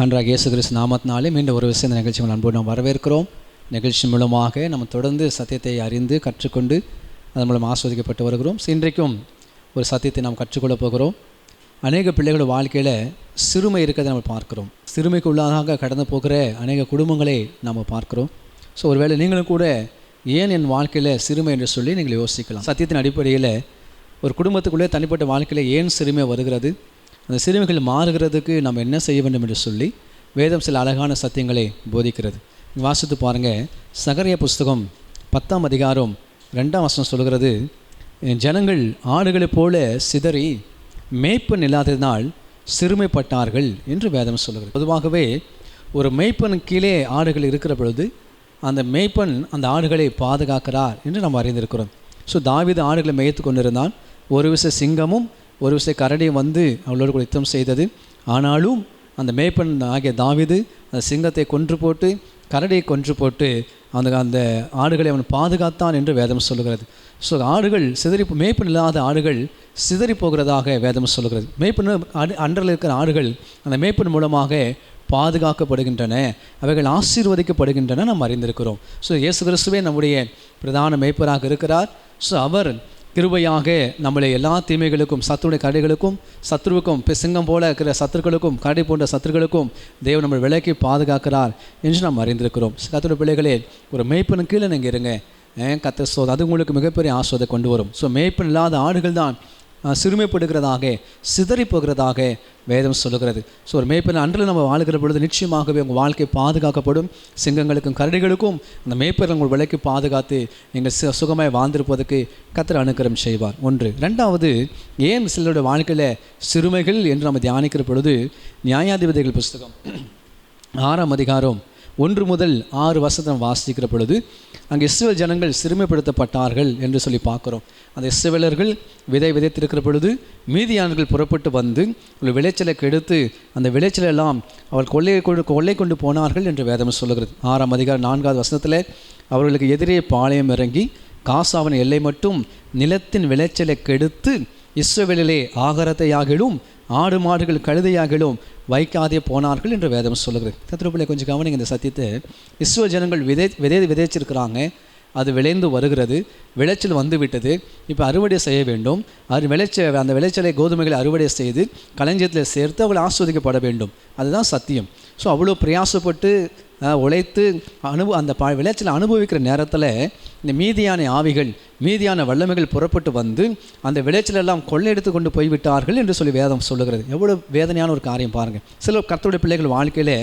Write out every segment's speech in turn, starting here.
ஆண்டவராகிய இயேசு கிறிஸ்து நாமத்தினாலே மீண்டும் ஒரு விஷயம் இந்த நிகழ்ச்சி அன்போடு நாம் வரவேற்கிறோம். நிகழ்ச்சி மூலமாக நம்ம தொடர்ந்து சத்தியத்தை அறிந்து கற்றுக்கொண்டு அதன் மூலம் ஆஸ்வதிக்கப்பட்டு வருகிறோம். இன்றைக்கும் ஒரு சத்தியத்தை நாம் கற்றுக்கொள்ள போகிறோம். அநேக பிள்ளைகளோட வாழ்க்கையில் சிறுமை இருக்கிறதை நம்ம பார்க்குறோம். சிறுமைக்கு உள்ளாக கடந்து போகிற அநேக குடும்பங்களை நாம் பார்க்குறோம். ஸோ ஒருவேளை நீங்களும் கூட ஏன் என் வாழ்க்கையில் சிறுமை என்று சொல்லி நீங்கள் யோசிக்கலாம். சத்தியத்தின் அடிப்படையில் ஒரு குடும்பத்துக்குள்ளே தனிப்பட்ட வாழ்க்கையில் ஏன் சிறுமை வருகிறது, அந்த சிறுமைகள் மாறுகிறதுக்கு நம்ம என்ன செய்ய வேண்டும் என்று சொல்லி வேதம் சில அழகான சத்தியங்களை போதிக்கிறது. வாசித்து பாருங்கள். சகரியா புஸ்தகம் 10ஆம் அதிகாரம் 2ஆம் வசனம் சொல்கிறது, ஜனங்கள் ஆடுகளைப் போல சிதறி மேய்ப்பன் இல்லாததினால் சிறுமைப்பட்டார்கள் என்று வேதம் சொல்கிறது. பொதுவாகவே ஒரு மேய்ப்பன் கீழே ஆடுகள் இருக்கிற பொழுது அந்த மேய்ப்பன் அந்த ஆடுகளை பாதுகாக்கிறார் என்று நாம் அறிந்திருக்கிறோம். ஸோ தாவீது ஆடுகளை மேய்த்து கொண்டிருந்தான். ஒரு விஷய சிங்கமும் ஒரு விஷய கரடியும் வந்து அவளோடு கூட யுத்தம் செய்தது. ஆனாலும் அந்த மேய்ப்பன் ஆகிய தாவீது அந்த சிங்கத்தை கொன்று போட்டு கரடியை கொன்று போட்டு அந்த ஆடுகளை அவன் பாதுகாத்தான் என்று வேதம் சொல்லுகிறது. ஸோ ஆடுகள் மேய்ப்பன் இல்லாத ஆடுகள் சிதறி போகிறதாக வேதம் சொல்லுகிறது. மேய்ப்பன் அன்றில் இருக்கிற ஆடுகள் அந்த மேய்ப்பன் மூலமாக பாதுகாக்கப்படுகின்றன, அவைகள் ஆசீர்வதிக்கப்படுகின்றன நாம் அறிந்திருக்கிறோம். ஸோ இயேசு கிறிஸ்துவே நம்முடைய பிரதான மேய்ப்பராக இருக்கிறார். ஸோ அவர் கிருபையாக நம்மளை எல்லா தீமைகளுக்கும் சத்துடைய கடைகளுக்கும் சத்ருவுக்கும் சிங்கம் போல இருக்கிற சத்துருக்களுக்கும் கடை போன்ற சத்துருக்களுக்கும் தேவன் நம்மளை விலக்கி பாதுகாக்கிறார் என்று நாம் அறிந்திருக்கிறோம். கர்த்தருடைய பிள்ளைகளே, ஒரு மேய்ப்பனுக்கு கீழே நீங்கள் இருங்க. கர்த்தர் சோதனை அது உங்களுக்கு மிகப்பெரிய ஆசீர்வாதத்தை கொண்டு வரும். ஸோ மேய்ப்பன் இல்லாத ஆடுகள் தான் சிறுமைப்படுகிறதாக சிதறி போகிறதாக வேதம் சொல்லுகிறது. ஸோ ஒரு மேய்ப்பன் அன்றில் நம்ம வாழ்கிற பொழுது நிச்சயமாகவே உங்கள் வாழ்க்கை பாதுகாக்கப்படும். சிங்கங்களுக்கும் கரடிகளுக்கும் அந்த மேய்ப்பர் உங்கள் விலைக்கு பாதுகாத்து நீங்கள் சுகமாய் வாழ்ந்திருப்பதற்கு கர்த்தர் அனுக்கிரகம் செய்வார். ஒன்று. ரெண்டாவது, ஏன் சிலருடைய வாழ்க்கையில் சிறுமைகள் என்று நம்ம தியானிக்கிற பொழுது நியாயாதிபதிகள் புஸ்தகம் 6ஆம் அதிகாரம் 1 முதல் 6 வசனத்தை வாசிக்கிற பொழுது அங்கே இஸ்ரவேல் ஜனங்கள் சிறுமைப்படுத்தப்பட்டார்கள் என்று சொல்லி பார்க்குறோம். அந்த இஸ்ரவேலர்கள் விதைத்திருக்கிற பொழுது மீதியானர்கள் புறப்பட்டு வந்து ஒரு விளைச்சலை கெடுத்து அந்த விளைச்சலெல்லாம் அவள் கொள்ளை கொண்டு போனார்கள் என்று வேதம் சொல்லுகிறது. 6ஆம் அதிகாரம் 4வது வசனத்தில் அவர்களுக்கு எதிரே பாளையம் இறங்கி காசாவின் எல்லை மட்டும் நிலத்தின் விளைச்சலை கெடுத்து இஸ்ரவேலிலே ஆகாரத்தையாகிலும் ஆடு மாடுகள் கழுதையாகிலும் வைக்காதே போனார்கள் என்று வேதம் சொல்லுகிறது. கர்த்தருடைய கொஞ்சம் கவனிங்க இந்த சத்தியத்தை. இஸ்ரவேல் ஜனங்கள் விதைச்சிருக்கிறாங்க, அது விளைந்து வருகிறது, விளைச்சல் வந்து விட்டது. இப்போ அறுவடை செய்ய வேண்டும். அந்த விளைச்சலை கோதுமைகளை அறுவடை செய்து களஞ்சியத்தில் சேர்த்து அவள் ஆஸ்வதிக்கப்பட வேண்டும். அதுதான் சத்தியம். ஸோ அவ்வளோ பிரயாசப்பட்டு உழைத்து அந்த விளைச்சலை அனுபவிக்கிற நேரத்தில் இந்த மீதியான ஆவிகள் மீதியான வல்லமைகள் புறப்பட்டு வந்து அந்த விளைச்சலெல்லாம் கொள்ளையெடுத்து கொண்டு போய்விட்டார்கள் என்று சொல்லி வேதம் சொல்லுகிறது. எவ்வளோ வேதனையான ஒரு காரியம் பாருங்கள். சில கர்த்தருடைய பிள்ளைகள் வாழ்க்கையில்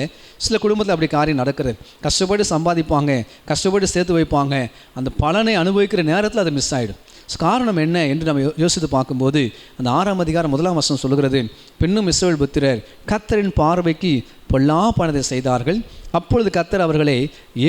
சில குடும்பத்தில் அப்படி காரியம் நடக்கிறது. கஷ்டப்பட்டு சம்பாதிப்பாங்க, கஷ்டப்பட்டு சேர்த்து வைப்பாங்க, அந்த பலனை அனுபவிக்கிற நேரத்தில் அது மிஸ் ஆகிடும். காரணம் என்ன என்று நம்ம யோசித்து பார்க்கும்போது அந்த 6ஆம் அதிகாரம் 1ஆம் வசனம் சொல்லுகிறது, பின்னும் இஸ்ரவேல் புத்திரர் கர்த்தரின் பார்வைக்கு பொல்லா பணத்தை செய்தார்கள். அப்பொழுது கர்த்தர் அவர்களை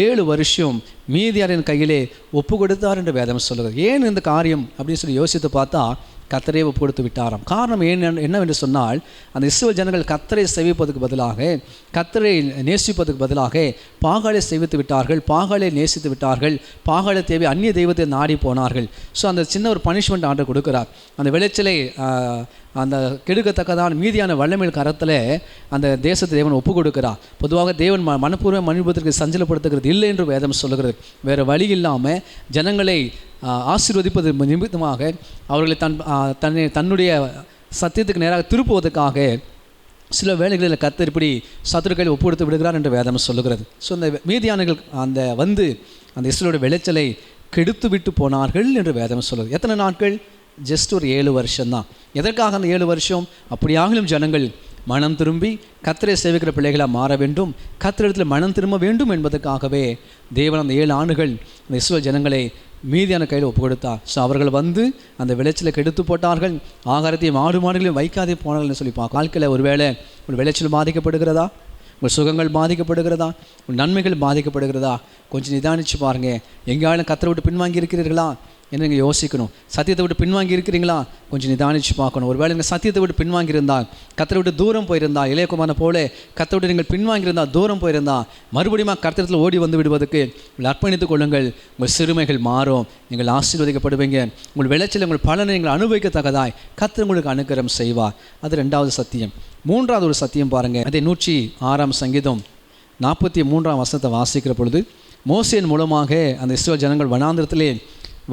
7 வருஷம் மீதியாரின் கையிலே ஒப்பு கொடுத்தார் என்று வேதம் சொல்லுகிறது. ஏன் இந்த காரியம் அப்படின்னு சொல்லி யோசித்து பார்த்தா கர்த்தரை ஒப்பு கொடுத்து விட்டாராம். காரணம் என்னவென்று சொன்னால் அந்த இஸ்ரவேல் ஜனங்கள் கர்த்தரை சேவிப்பதற்கு பதிலாக கர்த்தரை நேசிப்பதற்கு பதிலாக பாகாலை சேவித்து விட்டார்கள், பாகாலை நேசித்து விட்டார்கள், பாகாலை தேவை அந்நிய தெய்வத்தை நாடி போனார்கள். ஸோ அந்த சின்ன ஒரு பனிஷ்மெண்ட் ஆண்டவர் கொடுக்கிறார். அந்த விளைச்சலை அந்த கெடுக்கத்தக்கதான் மீதியான வல்லமையில் கரத்தில் அந்த தேசத்தை தேவன் ஒப்பு கொடுக்கிறார். பொதுவாக தேவன் மனப்பூர்வ மன்னிப்பதற்கு சஞ்சலப்படுத்துகிறது இல்லை என்று வேதம் சொல்லுகிறது. வேறு வழி இல்லாமல் ஜனங்களை ஆசீர்வதிப்பது நிமித்தமாக அவர்களை தன்னுடைய சத்தியத்துக்கு நேராக திருப்புவதற்காக சில வேளைகளில் கர்த்தர் இப்படி சத்துருக்களை ஒப்பு கொடுத்து விடுகிறார் என்று வேதம் சொல்லுகிறது. ஸோ அந்த மீதியானர்கள் அந்த இஸ்ரவேலுடைய விளைச்சலை கெடுத்து விட்டு போனார்கள் என்று வேதம் சொல்லுது. எத்தனை நாட்கள்? ஜஸ்ட் ஒரு 7 வருஷம்தான். எதற்காக அந்த 7 வருஷம்? அப்படியாகிலும் ஜனங்கள் மனம் திரும்பி கர்த்தரை சேவிக்கிற பிள்ளைகளாக மாற வேண்டும், கர்த்தரிடத்தில் மனம் திரும்ப வேண்டும் என்பதற்காகவே தேவன் அந்த 7 ஆண்டுகள் அந்த இஸ்ரவேல் ஜனங்களை மீதியான கையில் ஒப்பு கொடுத்தார். ஸோ அவர்கள் வந்து அந்த விளைச்சலை கெடுத்து போட்டார்கள், ஆகாரத்தையும் ஆடு மாடுகளையும் வைக்காதே போனார்கள்னு சொல்லி பார்க்க. வாழ்க்கையில் ஒருவேளை ஒரு விளைச்சல் பாதிக்கப்படுகிறதா, உங்கள் சுகங்கள் பாதிக்கப்படுகிறதா, உங்கள் நன்மைகள் பாதிக்கப்படுகிறதா, கொஞ்சம் நிதானித்து பாருங்கள். எங்கேயாலும் கர்த்தரை விட்டு பின்வாங்கி இருக்கிறீர்களா? என்று நீங்கள் யோசிக்கணும். சத்தியத்தை விட்டு பின்வாங்கி இருக்கிறீங்களா? கொஞ்சம் நிதானிச்சு பார்க்கணும். ஒருவேளை நீங்கள் சத்தியத்தை விட்டு பின்வாங்கியிருந்தால், கர்த்தரை விட்டு தூரம் போயிருந்தால், இளையகுமாரனை போல கர்த்தரை விட்டு நீங்கள் பின்வாங்கியிருந்தால், தூரம் போயிருந்தால், மறுபடியும் கர்த்தரத்தில் ஓடி வந்து விடுவதற்கு உங்களை அர்ப்பணித்துக் கொள்ளுங்கள். உங்கள் சிறுமைகள் மாறும், நீங்கள் ஆசீர்வதிக்கப்படுவீங்க. உங்கள் விளைச்சல், உங்கள் பலனை நீங்கள் அனுபவிக்கத்தக்கதாய் கர்த்தர் உங்களுக்கு அனுக்கிரகம் செய்வார். அது 2வது சத்தியம். 3வது ஒரு சத்தியம் பாருங்கள். அதே 106 சங்கீதம் 43 வாசிக்கிற பொழுது, மோசேயின் மூலமாக அந்த இஸ்ரவேல் ஜனங்கள் வனாந்திரத்திலே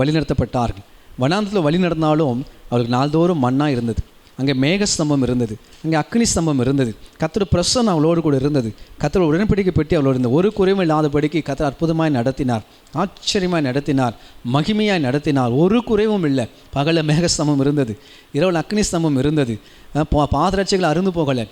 வழிநடத்தப்பட்டார்கள். வனாந்திரத்தில் வழி நடந்தாலும் அவருக்கு நாள்தோறும் மன்னா இருந்தது, அங்கே மேகஸ்தம்பம் இருந்தது, அங்கே அக்னி ஸ்தம்பம் இருந்தது, கர்த்தர் பிரசன்னம் அவளோடு கூட இருந்தது, கர்த்தர் உடன்படிக்கை பெட்டி அவளோடு இருந்தது. ஒரு குறைவும் இல்லாதபடிக்கு கர்த்தர் அற்புதமாய் நடத்தினார், ஆச்சரியமாய் நடத்தினார், மகிமையாய் நடத்தினார். ஒரு குறைவும் இல்லை. பகலில் மேகஸ்தம்பம் இருந்தது, இரவில் அக்னி ஸ்தம்பம் இருந்தது, பாதரட்சைகள் அருந்து போகலை,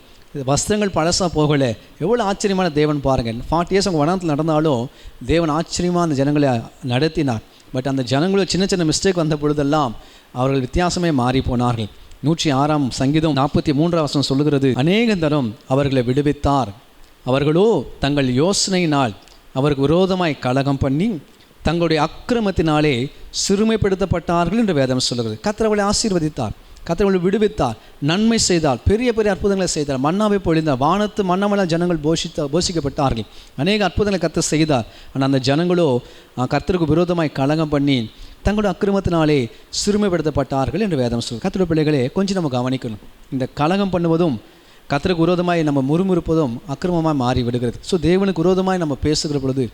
வஸ்திரங்கள் பழசாக போகலை. எவ்வளோ ஆச்சரியமான தேவன் பாருங்கள். 40 இயர்ஸ் அவங்க வனாந்திரத்தில் நடந்தாலும் தேவன் ஆச்சரியமாக அந்த ஜனங்களை நடத்தினார். பட் அந்த ஜனங்களோட சின்ன சின்ன மிஸ்டேக் வந்த பொழுதெல்லாம் அவர்கள் வித்தியாசமே மாறி போனார்கள். 106 சங்கீதம் 43 சொல்லுகிறது, அநேக தரம் அவர்களை விடுவித்தார், அவர்களோ தங்கள் யோசனையினால் அவருக்கு விரோதமாய் கலகம் பண்ணி தங்களுடைய அக்கிரமத்தினாலே சிறுமைப்படுத்தப்பட்டார்கள் என்று வேதம் சொல்லுகிறது. கர்த்தர் அவர்களை ஆசீர்வதித்தார், கர்த்தர் அவர்களை விடுவித்தார், நன்மை செய்தார், பெரிய பெரிய அற்புதங்களை செய்தார், மன்னாவை பொழிந்தார், வானத்து மன்னமனால் ஜனங்கள் போஷிக்கப்பட்டார்கள், அநேக அற்புதங்களை கர்த்தர் செய்தார். ஆனால் அந்த ஜனங்களோ கர்த்தருக்கு விரோதமாய் கலகம் பண்ணி தங்களுடைய அக்கிரமத்தினாலே சிறுமைப்படுத்தப்பட்டார்கள் என்று வேதம் சொல்லுங்கள். கர்த்தருடைய பிள்ளைகளே, கொஞ்சம் நம்ம கவனிக்கணும். இந்த கலகம் பண்ணுவதும் கர்த்தருக்கு விரோதமாய் நம்ம முறுமுறுப்பதும் அக்கிரமமாக மாறி விடுகிறது. ஸோ தேவனுக்கு விரோதமாய் நம்ம பேசுகிற பொழுது,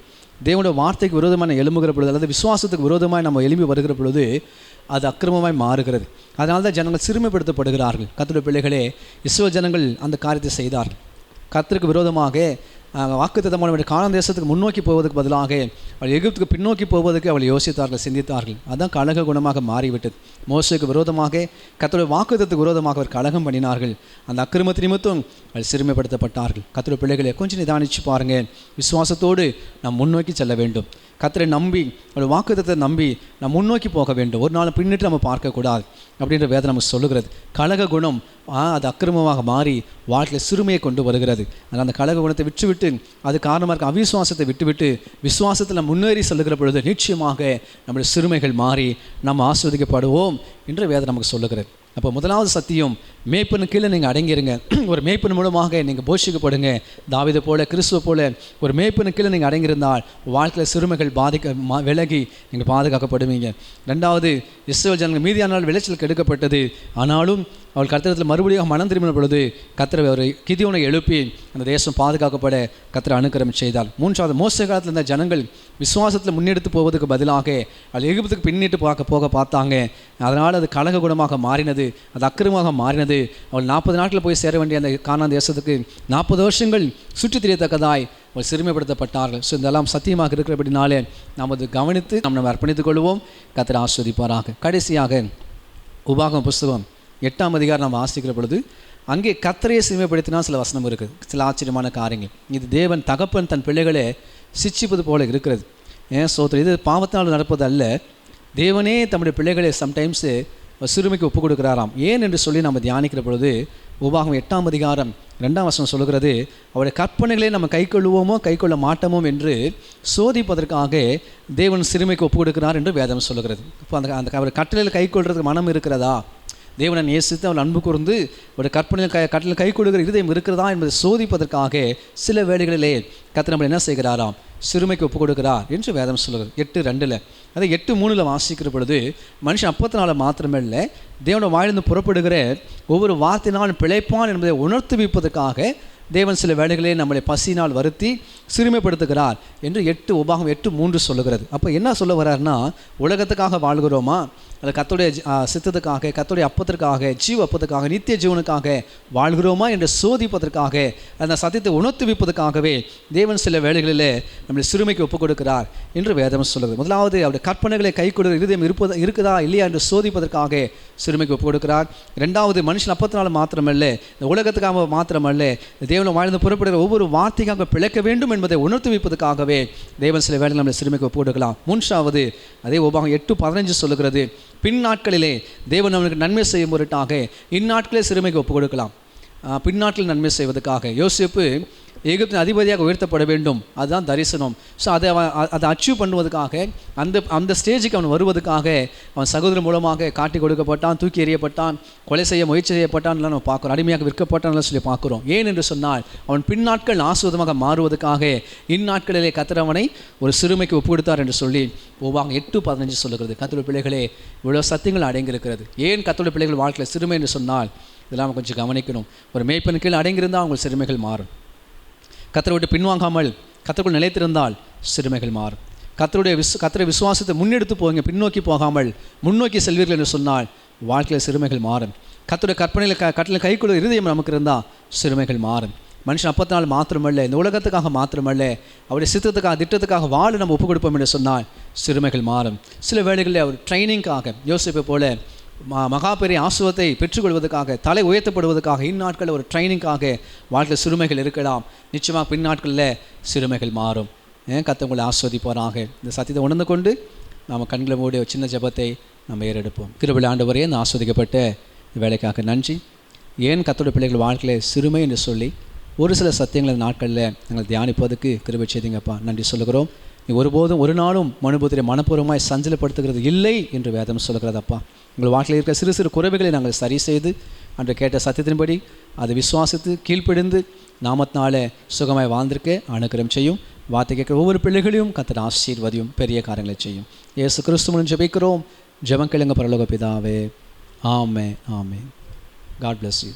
தேவனுடைய வார்த்தைக்கு விரோதமாக எழும்புகிற பொழுது, அல்லது விசுவாசத்துக்கு விரோதமாய் நம்ம எழும்பி வருகிற பொழுது அது அக்கிரமமாய் மாறுகிறது. அதனால தான் ஜனங்கள் சிறுமைப்படுத்தப்படுகிறார்கள். கர்த்தருடைய பிள்ளைகளே, இஸ்ரவேல் ஜனங்கள் அந்த காரியத்தை செய்தார்கள். கர்த்தருக்கு விரோதமாக வாக்குத்தத்தமான கானான் தேசத்துக்கு முன்னோக்கி போவதற்கு பதிலாக அவள் எகிப்துக்கு பின்னோக்கி போவதற்கு அவள் யோசித்தார்கள், சிந்தித்தார்கள். அதுதான் கலக குணமாக மாறிவிட்டது. மோசேக்கு விரோதமாக, கர்த்தருடைய வாக்குத்தத்துக்கு விரோதமாக அவர் கலகம் பண்ணினார்கள். அந்த அக்கிரமத்து நிமித்தம் அவள் சிறுமைப்படுத்தப்பட்டார்கள். கர்த்தருடைய பிள்ளைகளை கொஞ்சம் நிதானிச்சு பாருங்கள். விசுவாசத்தோடு நாம் முன்னோக்கி செல்ல வேண்டும். கர்த்தரை நம்பி, அவருடைய வாக்குத்தத்தை நம்பி நாம் முன்னோக்கி போக வேண்டும். ஒரு நாள் பின்னிட்டு நம்ம பார்க்கக்கூடாது அப்படின்ற வேதம் நமக்கு சொல்லுகிறது. கலக குணம் அது அக்கிரமமாக மாறி வாழ்க்கையில் சிறுமையை கொண்டு வருகிறது. அதனால் அந்த கலக குணத்தை விட்டுவிட்டு, அது காரணமாக இருக்க அவிசுவாசத்தை விட்டுவிட்டு விசுவாசத்தில் நம்ம முன்னேறி செல்லுகிற பொழுது நிச்சயமாக நம்முடைய சிறுமைகள் மாறி நம்ம ஆஸ்வதிக்கப்படுவோம் என்று வேதம் நமக்கு சொல்லுகிறது. அப்போ முதலாவது சத்தியம், மேய்ப்பனு கீழே நீங்கள் அடங்கிடுங்க. ஒரு மேய்ப்பன் மூலமாக நீங்கள் போஷிக்கப்படுங்க. தாவீதை போல, கிறிஸ்துவை போல ஒரு மேய்ப்பனு கீழே நீங்கள் அடங்கியிருந்தால் வாழ்க்கையில் சிறுமைகள் விலகி நீங்கள் பாதுகாக்கப்படுவீங்க. 2வது, இஸ்ரவேல் ஜனங்கள் மீதியான நாள் விளைச்சல் கெடுக்கப்பட்டது. ஆனாலும் அவள் கர்த்தரத்தில் மறுபடியும் மனம் திரும்பின பொழுது கர்த்தர் ஒரு கிதியோனை எழுப்பி அந்த தேசம் பாதுகாக்கப்பட கர்த்தர் அனுக்கிரகம் செய்தார். 3வது, மோசே காலத்தில் இருந்த ஜனங்கள் விசுவாசத்தில் முன்னெடுத்து போவதற்கு பதிலாக அவள் எகிப்துக்கு பின்னிட்டு போக பார்த்தாங்க. அதனால் அது கலக குணமாக மாறினது, அது அக்கிரமாக மாறினது. அவள் 40 நாட்களில் போய் சேர வேண்டிய அந்த கானான் தேசத்துக்கு 40 வருஷங்கள் சுற்றி திரியத்தக்கதாய் அவள் சிறுமைப்படுத்தப்பட்டார்கள். ஸோ இதெல்லாம் சத்தியமாக இருக்கிறபடினாலே நாம் அதை கவனித்து நம்ம அர்ப்பணித்துக் கொள்வோம். கர்த்தர் ஆஸ்வதிப்பாராக. கடைசியாக உபாகமம் புஸ்தகம் 8ஆம் அதிகாரம் நாம் வாசிக்கிற பொழுது அங்கே கர்த்தரையே சிறுமைப்படுத்தினா சில வசனம் இருக்குது, சில ஆச்சரியமான காரியங்கள். இது தேவன் தகப்பன் தன் பிள்ளைகளை சிட்சிப்பது போல இருக்கிறது. சோத்திரம், இது பாவத்தினால் நடப்பது அல்ல. தேவனே தம்முடைய பிள்ளைகளை சம்டைம்ஸு சிறுமைக்கு ஒப்புக் கொடுக்குறாராம். ஏன் என்று சொல்லி நம்ம தியானிக்கிற பொழுது உபாகமம் 8ஆம் அதிகாரம் 2ஆம் வசனம் சொல்லுகிறது, அவருடைய கற்பனைகளை நம்ம கைக்கொள்ளுவோமோ கைக்கொள்ள மாட்டோமோ என்று சோதிப்பதற்காக தேவன் சிறுமைக்கு ஒப்புக் கொடுக்கிறார் என்று வேதம் சொல்லுகிறது. இப்போ அந்த அவர் கட்டளையில் கைக்கொள்றதுக்கு மனம் இருக்கிறதா, தேவனை நேசித்து அவள் அன்பு கூர்ந்து ஒரு கட்டளையில் கை கொடுக்கிற இருதயம் இருக்கிறதா என்பதை சோதிப்பதற்காக சில வேளைகளிலே கர்த்தர் நம்மளை என்ன செய்கிறாராம், சிறுமைக்கு ஒப்புக் கொடுக்கிறார் என்று வேதம் சொல்லுகிறது. 8:2 அதை 8:3 வாசிக்கிற பொழுது, மனுஷன் அப்பத்தினால மாத்திரமே இல்லை, தேவனோட வாயிலிருந்து புறப்படுகிற ஒவ்வொரு வார்த்தையினாலும் பிழைப்பான் என்பதை உணர்த்துவிப்பதற்காக தேவன் சில வேளைகளே நம்மளை பசியினால் வருத்தி சிறுமைப்படுத்துகிறார் என்று உபாகமம் 8:3 சொல்லுகிறது. அப்போ என்ன சொல்ல வர்றாருன்னா, உலகத்துக்காக வாழ்கிறோமா, அது கர்த்தருடைய சித்தத்துக்காக, கர்த்தருடைய அப்பத்திற்காக, ஜீவ அப்பத்துக்காக, நித்திய ஜீவனுக்காக வாழ்கிறோமா என்று சோதிப்பதற்காக, அந்த சத்தியத்தை உணர்த்துவிப்பதற்காகவே தேவன் சில வேளைகளிலே நம்மளை சிறுமைக்கு ஒப்புக் கொடுக்கிறார் என்று வேதம் சொல்லுகிறது. முதலாவது, அவருடைய கற்பனைகளை கை கொடுக்கிற இருதயம் இருக்குதா இல்லையா என்று சோதிப்பதற்காக சிறுமைக்கு ஒப்புக் கொடுக்கிறார். 2வது, மனுஷன் அப்பத்தினால மாத்திரமல்ல, இந்த உலகத்துக்காக மாத்திரமல்ல, தேவனை வாழ்ந்து புறப்படுகிற ஒவ்வொரு வார்த்தைக்காக பிழைக்க வேண்டும் என்பதை உணர்த்துவிப்பதற்காகவே தேவன் சில வேளைகளில் நம்மளை சிறுமைக்கு ஒப்புக் கொடுக்கலாம். 3வது, அதே உபாகமம் 8:15 சொல்லுகிறது, பின் நாட்களிலே தேவன் நம்மளுக்கு நன்மை செய்யும் பொருட்டாக இந்நாட்களே சிறுமைக்கு ஒப்புக் கொடுக்கலாம். பின்னாட்களில் நன்மை செய்வதற்காக யோசேப்பு எகிப்தின் அதிபதியாக உயர்த்தப்பட வேண்டும். அதுதான் தரிசனம். ஸோ அதை அச்சீவ் பண்ணுவதற்காக அந்த ஸ்டேஜுக்கு அவன் வருவதற்காக அவன் சகோதரன் மூலமாக காட்டி கொடுக்கப்பட்டான், தூக்கி எறியப்பட்டான், கொலை செய்ய முயற்சி செய்யப்பட்டான்லாம் நம்ம பார்க்குறோம், அடிமையாக விற்கப்பட்டான்லாம் சொல்லி பார்க்குறோம். ஏன் என்று சொன்னால் அவன் பின்னாட்கள் ஆசுவதமாக மாறுவதற்காக இந்நாட்களிலே கர்த்தர் அவனை ஒரு சிறுமைக்கு ஒப்பு கொடுத்தார் என்று சொல்லி உபாகமம் 8:15 சொல்லுகிறது. கர்த்தருடைய பிள்ளைகளே, இவ்வளோ சத்தியங்கள் அடங்கியிருக்கிறது. ஏன் கர்த்தருடைய பிள்ளைகள் வாழ்க்கையில் சிறுமை என்று சொன்னால் இதெல்லாம் கொஞ்சம் கவனிக்கணும். ஒரு மேய்ப்பன் கீழ் அடங்கியிருந்தால் அவங்க சிறுமைகள் மாறும். கர்த்தரை விட்டு பின்வாங்காமல் கர்த்தருக்குள் நிலைத்திருந்தால் சிறுமைகள் மாறும். கர்த்தருடைய விசுவாசத்தை முன்னெடுத்து போங்க, பின்னோக்கி போகாமல் முன்னோக்கி செல்வீர்கள் என்று சொன்னால் வாழ்க்கையில் சிறுமைகள் மாறும். கர்த்தருடைய கட்டளை கைக்குள்ள இருதயம் நமக்கு இருந்தால் சிறுமைகள் மாறும். மனுஷன் அப்பத்தினால் மாத்திரமல்ல, இந்த உலகத்துக்காக மாத்திரமல்ல, அவருடைய சித்தத்துக்காக திட்டத்துக்காக வாழ நம்ம ஒப்புக் கொடுப்போம் என்று சொன்னால் சிறுமைகள் மாறும். சில வேளைகளில் அவர் ட்ரைனிங்காக யோசிப்பை போல மகா பெரிய ஆசுவத்தை பெற்றுக்கொள்வதற்காக, தலை உயர்த்தப்படுவதற்காக இந்நாட்களில் ஒரு ட்ரைனிங்காக வாழ்க்கையில் சிறுமைகள் இருக்கலாம். நிச்சயமாக பின்னாட்களில் சிறுமைகள் மாறும். கர்த்தர் ஆஸ்வதிப்பாராக. இந்த சத்தியத்தை உணர்ந்து கொண்டு நாம் கண்களை மூடி ஒரு சின்ன ஜெபத்தை நம்ம ஏறெடுப்போம். கிருபையுள்ள ஆண்டவரே, இந்த ஆஸ்வதிக்கப்பட்ட வேலைக்காக நன்றி. ஏன் கர்த்தருடைய பிள்ளைகள் வாழ்க்கையில் சிறுமை என்று சொல்லி ஒரு சில சத்தியங்களை நாட்களில் நாங்கள் தியானிப்பதற்கு கிருபை செய்தீங்கப்பா, நன்றி சொல்லுகிறோம். நீ ஒருபோதும் ஒரு நாளும் மனுபுத்திரை மனப்பூர்வமாய் சஞ்சலப்படுத்துகிறது இல்லை என்று வேதம் சொல்லுகிறதப்பா. உங்கள் வாழ்க்கையில் இருக்கிற சிறு சிறு குறைவுகளை நாங்கள் சரி செய்து அன்று கேட்ட சத்தியத்தின்படி அதை விசுவாசித்து கீழ்ப்பிடிந்து நாமத்தினால சுகமாய் வாழ்ந்திருக்க அனுகிரகம் செய்யும். வார்த்தை கேட்குற ஒவ்வொரு பிள்ளைகளையும் கர்த்தர் ஆசீர்வதியும், பெரிய காரியங்களை செய்யும். இயேசு கிறிஸ்து மூலம் ஜெபிக்கிறோம். ஜெபம் கேளுங்க பரலோக பிதாவே. ஆமென், ஆமென். God bless you.